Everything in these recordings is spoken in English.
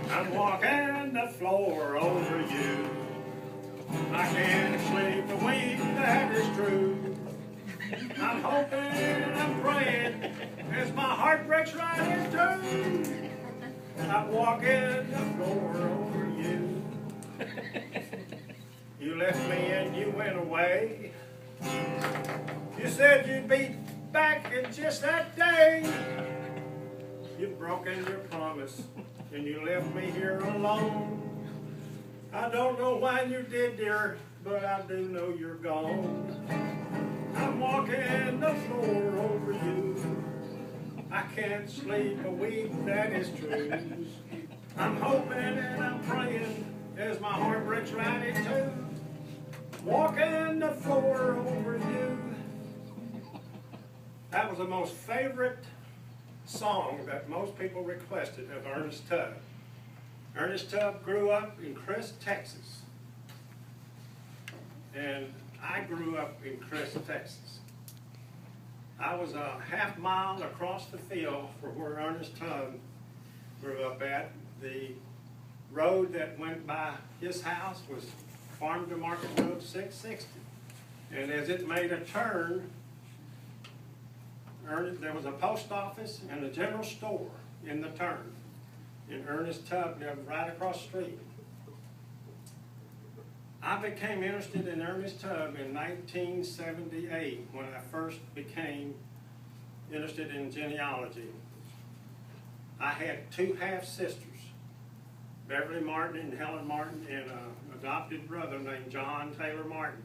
I'm walking the floor over you. I can't sleep a wink, that is true. I'm hoping, I'm praying, as my heart breaks right in two. I'm walking the floor over you. You left me and you went away. You said you'd be back in just that day. You've broken your promise and you left me here alone. I don't know why you did, dear, but I do know you're gone. I'm walking the floor over you. I can't sleep a week, that is true. I'm hoping and I'm praying as my heart breaks right in two. Walking the floor over you. That was the most favorite song that most people requested of Ernest Tubb. Ernest Tubb grew up in Crest, Texas. And I grew up in Crest, Texas. I was a half mile across the field from where Ernest Tubb grew up at. The road that went by his house was Farm to Market Road 660. And as it made a turn, there was a post office and a general store in the turn. And Ernest Tubb lived right across the street. I became interested in Ernest Tubb in 1978 when I first became interested in genealogy. I had two half-sisters, Beverly Martin and Helen Martin, and an adopted brother named John Taylor Martin.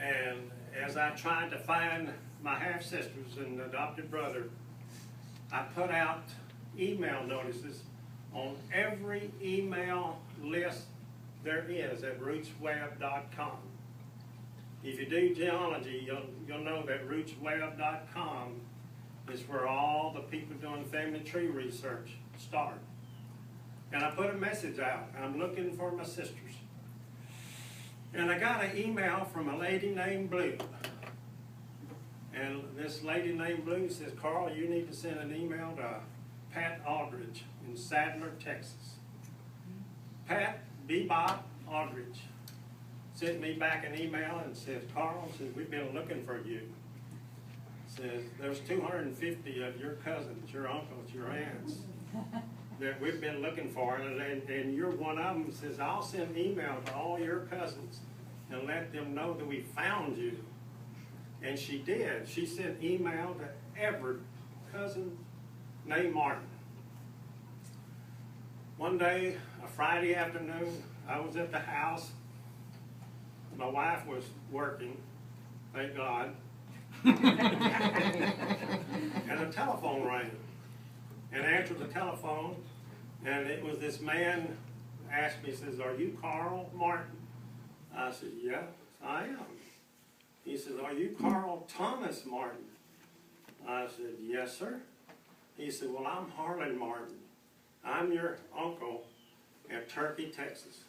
And as I tried to find my half-sisters and adopted brother, I put out email notices on every email list there is at rootsweb.com. If you do genealogy, you'll know that rootsweb.com is where all the people doing family tree research start. And I put a message out. I'm looking for my sisters. And I got an email from a lady named Blue. And this lady named Blue says, Carl, you need to send an email to Pat Aldridge in Sadler, Texas. Pat Bebop Aldridge sent me back an email and says, Carl, says, we've been looking for you. Says, there's 250 of your cousins, your uncles, your aunts that we've been looking for, and you're one of them. Says, I'll send an email to all your cousins and let them know that we found you. And she did. She sent email to every cousin named Martin. One day, a Friday afternoon, I was at the house. My wife was working, thank God. And the telephone rang. And I answered the telephone, and it was this man asked me, says, are you Carl Martin? I said, yes, I am. He says, are you Carl Thomas Martin? I said, yes, sir. He said, well, I'm Harlan Martin. I'm your uncle at Turkey, Texas.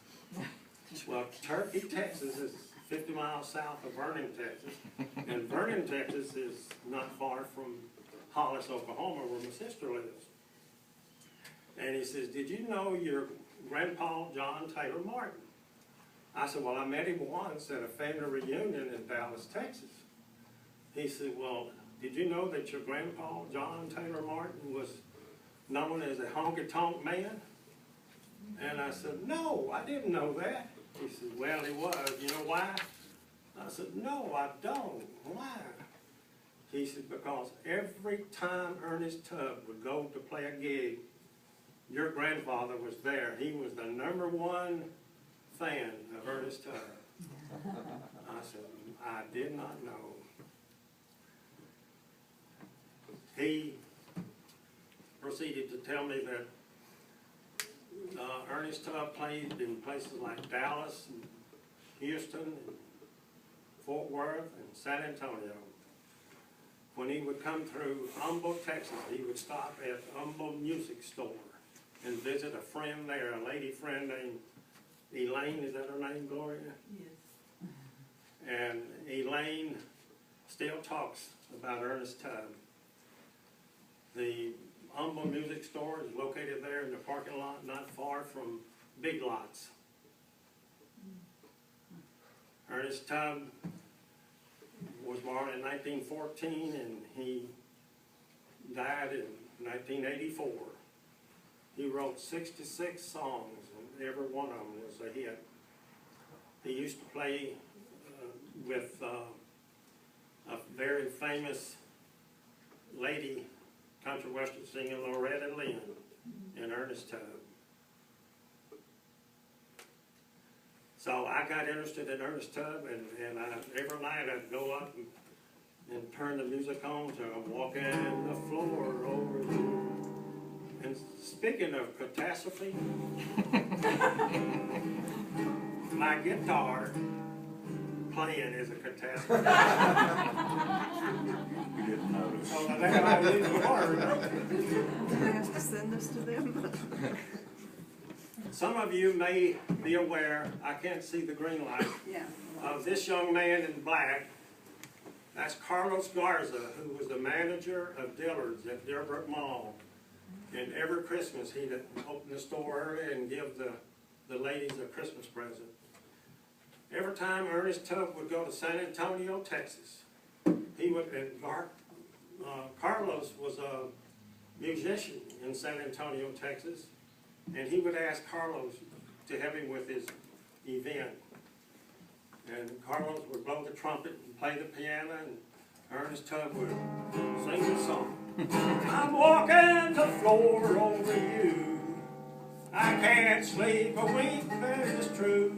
Well, Turkey, Texas is 50 miles south of Vernon, Texas. And Vernon, Texas is not far from Hollis, Oklahoma, where my sister lives. And he says, did you know your grandpa, John Taylor Martin? I said, well, I met him once at a family reunion in Dallas, Texas. He said, well, did you know that your grandpa, John Taylor Martin, was known as a honky-tonk man? And I said, no, I didn't know that. He said, well, he was. You know why? I said, no, I don't. Why? He said, because every time Ernest Tubb would go to play a gig, your grandfather was there. He was the #1 fan of Ernest Tubb. I said, I did not know. He proceeded to tell me that Ernest Tubb played in places like Dallas, and Houston, and Fort Worth, and San Antonio. When he would come through Humboldt, Texas, he would stop at Humboldt Music Store and visit a friend there, a lady friend named Elaine. Is that her name, Gloria? Yes. And Elaine still talks about Ernest Tubb. The Humble Music Store is located there in the parking lot, not far from Big Lots. Ernest Tubb was born in 1914 and he died in 1984. He wrote 66 songs and every one of them was a hit. He used to play with a very famous lady country western singer, Loretta Lynn, and Ernest Tubb. So I got interested in Ernest Tubb, and every night I'd go up and turn the music on to walking the floor over you. And speaking of catastrophe, my guitar playing is a catastrophe. You didn't notice. So that's why I use the word. Do they have to send this to them? Some of you may be aware, I can't see the green light, Yeah. of this young man in black. That's Carlos Garza, who was the manager of Dillard's at Deerbrook Mall. And every Christmas he'd open the store early and give the ladies a Christmas present. Every time Ernest Tubb would go to San Antonio, Texas, he would, and Carlos was a musician in San Antonio, Texas, and he would ask Carlos to help him with his event. And Carlos would blow the trumpet and play the piano, and Ernest Tubb would sing the song. I'm walking the floor over you. I can't sleep a wink, that is true.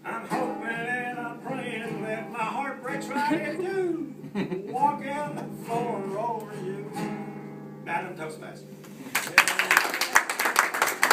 I'm hoping and I'm praying that my heart breaks right in two. Walking the floor over you.